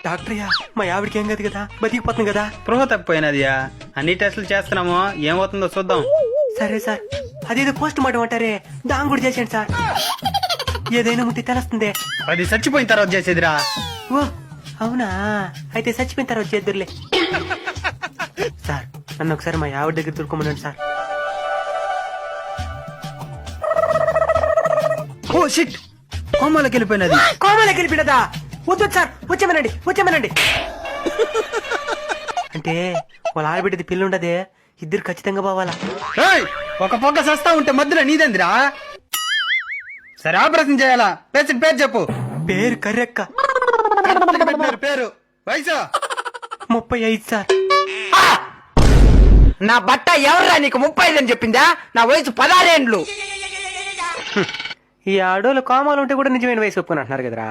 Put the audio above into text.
డాక్టర్యా మా ఆవిడకి ఏం కాదు కదా, బతికిపోతుంది కదా. స్పృహ తప్పిపోయినదియా, అన్ని టెస్టులు చేస్తున్నాము, ఏమవుతుందో చూద్దాం. సరే సార్, అదేదో పోస్ట్ మార్టం అంటారే, దాని కూడా చేసేయండి సార్. ఏదైనా ముందు తెలుస్తుంది. అది చచ్చిపోయిన తర్వాత చేసేదిరా. ఓ అవునా, అయితే చచ్చిపోయిన తర్వాత చేద్దురులే. సార్ నన్ను ఒకసారి మా ఆవిడ దగ్గర దొరుకోమన్నాడు సార్. ఓ షిట్, కోమాలోకి వెళ్ళిపోయినది. కోమలకి వెళ్ళిపోయినదా? వద్దు సార్, వచ్చేమనండి. అంటే వాళ్ళ ఆడబిడ్డది పిల్లి ఉండదే, ఇద్దరు ఖచ్చితంగా పోవాలా. ఏయ్, ఒక పొక్క సస్తా ఉంటే మధ్యలో నీదేందిరా? సరే ఆపరేషన్ చేయాలా? పేషెంట్ పేరు చెప్పు. పేరు కర్రెక్క. పెట్టినారు పేరు. వయసు 35 సార్. నా బట్ట ఎవర్రా నీకు 35 అని చెప్పిందా? నా వయసు 16 ఏండ్లు. ఈ ఆడోళ్ళు కోమాలు ఉంటే కూడా నిజమైన వయసు ఒప్పుకొని అంటున్నారు కదరా.